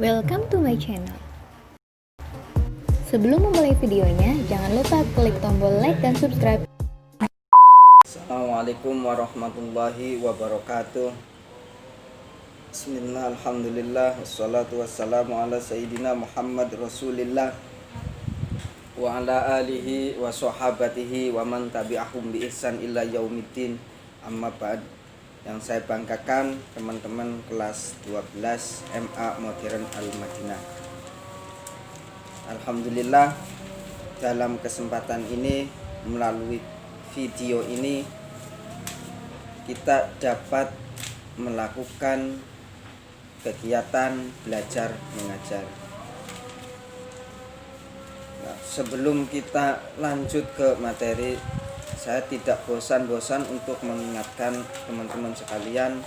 Welcome to my channel. Sebelum memulai videonya, jangan lupa klik tombol like dan subscribe. Assalamualaikum warahmatullahi wabarakatuh. Bismillah, alhamdulillah, wassalatu wassalamu ala sayyidina Muhammad Rasulillah wa ala alihi wa sahabatihi wa man tabi'ahum bi ihsan illa yaumiddin. Amma ba'd. Yang saya banggakan teman-teman kelas 12 MA Modern Al-Madinah. Alhamdulillah, dalam kesempatan ini, melalui video ini kita dapat melakukan kegiatan belajar mengajar. Nah, sebelum kita lanjut ke materi, saya tidak bosan-bosan untuk mengingatkan teman-teman sekalian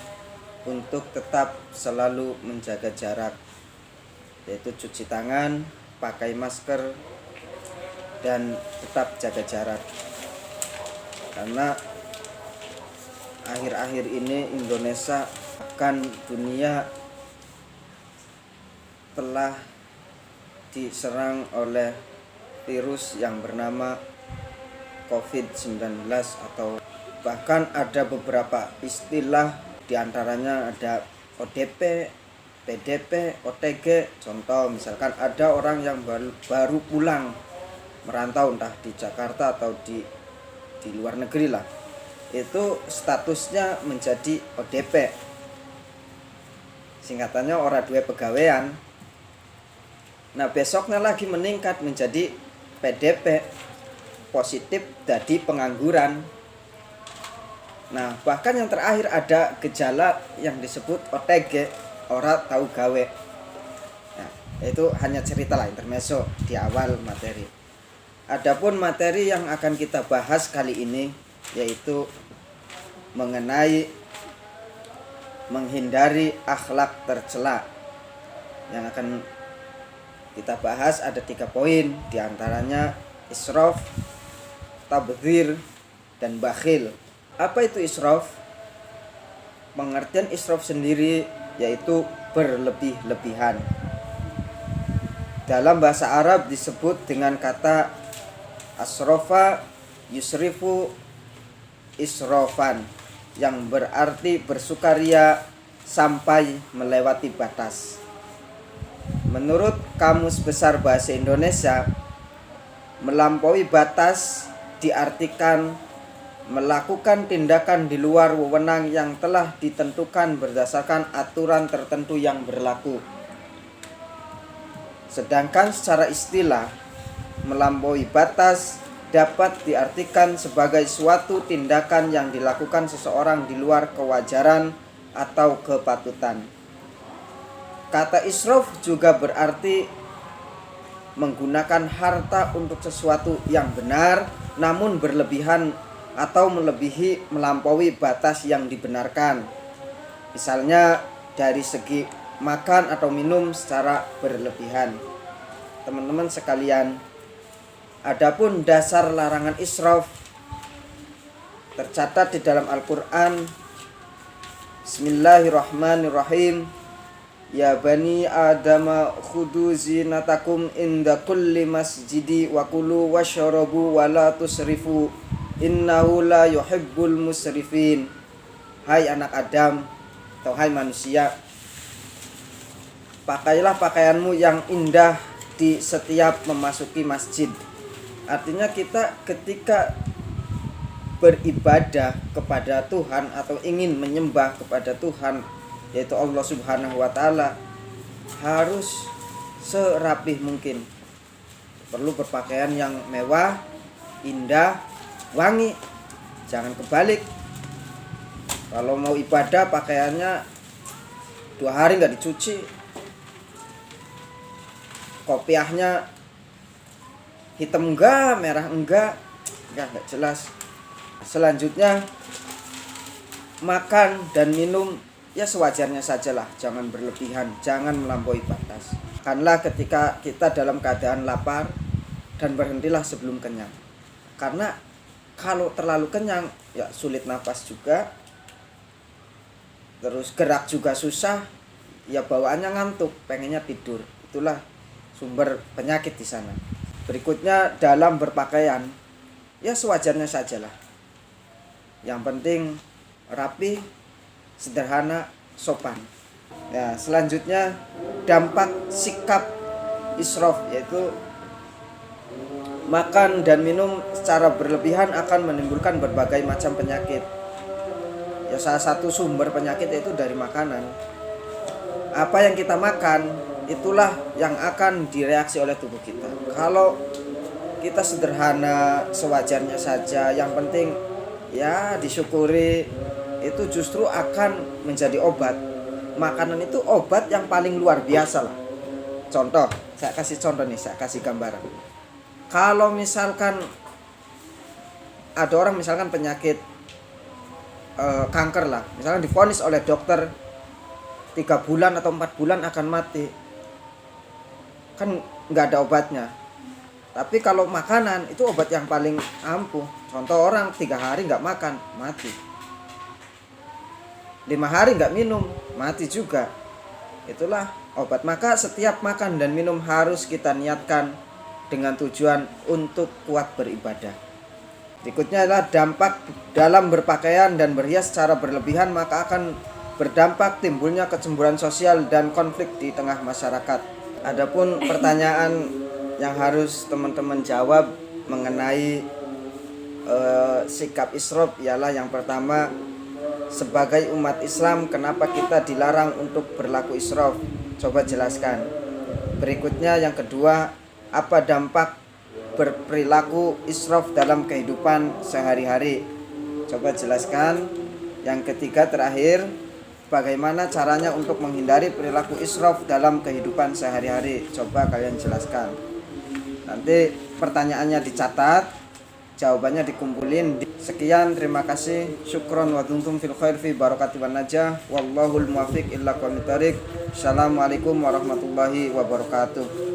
untuk tetap selalu menjaga jarak, yaitu cuci tangan, pakai masker, dan tetap jaga jarak. Karena akhir-akhir ini Indonesia bahkan dunia telah diserang oleh virus yang bernama COVID-19, atau bahkan ada beberapa istilah, diantaranya ada ODP, PDP, OTG. Contoh misalkan ada orang yang baru pulang merantau entah di Jakarta atau di luar negeri lah, itu statusnya menjadi ODP, singkatannya ora duwe pegawean. Nah, besoknya lagi meningkat menjadi PDP, positif dadi pengangguran. Nah, bahkan yang terakhir ada gejala yang disebut OTG, ora tahu gawe. Nah, itu hanya cerita lah, intermezzo di awal materi. Adapun materi yang akan kita bahas kali ini yaitu mengenai menghindari akhlak tercela. Yang akan kita bahas ada 3 poin, diantaranya israf, tabdzir, dan bakhil. Apa itu israf? Pengertian israf sendiri yaitu berlebih-lebihan. Dalam bahasa Arab disebut dengan kata asrofa yusrifu israfan, yang berarti bersukaria sampai melewati batas. Menurut Kamus Besar Bahasa Indonesia, melampaui batas diartikan melakukan tindakan di luar wewenang yang telah ditentukan berdasarkan aturan tertentu yang berlaku. Sedangkan secara istilah, melampaui batas dapat diartikan sebagai suatu tindakan yang dilakukan seseorang di luar kewajaran atau kepatutan. Kata israf juga berarti menggunakan harta untuk sesuatu yang benar namun berlebihan atau melampaui batas yang dibenarkan. Misalnya dari segi makan atau minum secara berlebihan. Teman-teman sekalian, adapun dasar larangan israf tercatat di dalam Al-Qur'an. Bismillahirrahmanirrahim. Ya bani adama khudu zinatakum inda kulli masjidi wa kulu washrabu wa la tusrifu innahu la yuhibbul musrifin. Hai anak Adam, atau hai manusia, pakailah pakaianmu yang indah di setiap memasuki masjid. Artinya kita ketika beribadah kepada Tuhan atau ingin menyembah kepada Tuhan, yaitu Allah Subhanahu wa Ta'ala, harus serapih mungkin. Perlu berpakaian yang mewah, indah, wangi. Jangan kebalik. Kalau mau ibadah pakaiannya 2 hari nggak dicuci, kopiahnya hitam enggak, merah enggak jelas. Selanjutnya, makan dan minum ya sewajarnya sajalah, jangan berlebihan, jangan melampaui batas. Makanlah ketika kita dalam keadaan lapar dan berhentilah sebelum kenyang. Karena kalau terlalu kenyang ya sulit nafas juga, terus gerak juga susah, ya bawaannya ngantuk, pengennya tidur. Itulah sumber penyakit di sana. Berikutnya dalam berpakaian, ya sewajarnya sajalah. Yang penting rapi, sederhana, sopan. Ya, selanjutnya dampak sikap israf, yaitu makan dan minum secara berlebihan akan menimbulkan berbagai macam penyakit. Ya, salah satu sumber penyakit yaitu dari makanan. Apa yang kita makan, itulah yang akan direaksi oleh tubuh kita. Kalau kita sederhana, sewajarnya saja, yang penting ya disyukuri, itu justru akan menjadi obat. Makanan itu obat yang paling luar biasa lah. Contoh, saya kasih contoh nih, saya kasih gambaran. Kalau misalkan ada orang misalkan penyakit kanker lah, misalkan divonis oleh dokter 3 bulan atau 4 bulan akan mati, kan nggak ada obatnya. Tapi kalau makanan itu obat yang paling ampuh. Contoh, orang 3 hari nggak makan, mati. 5 hari nggak minum, mati juga. Itulah obat. Maka setiap makan dan minum harus kita niatkan dengan tujuan untuk kuat beribadah. Berikutnya adalah dampak dalam berpakaian dan berhias secara berlebihan, maka akan berdampak timbulnya kecemburuan sosial dan konflik di tengah masyarakat. Adapun pertanyaan yang harus teman-teman jawab mengenai sikap israf ialah yang pertama, sebagai umat Islam kenapa kita dilarang untuk berlaku israf? Coba jelaskan. Berikutnya yang kedua, apa dampak berperilaku israf dalam kehidupan sehari-hari? Coba jelaskan. Yang ketiga terakhir, bagaimana caranya untuk menghindari perilaku israf dalam kehidupan sehari-hari? Coba kalian jelaskan. Nanti pertanyaannya dicatat, jawabannya dikumpulin. Sekian, terima kasih. Syukron wa dumtum fil khair fi barakati wan najah. Wallahul muwaffiq illa aqwamit thoriq. Assalamualaikum warahmatullahi wabarakatuh.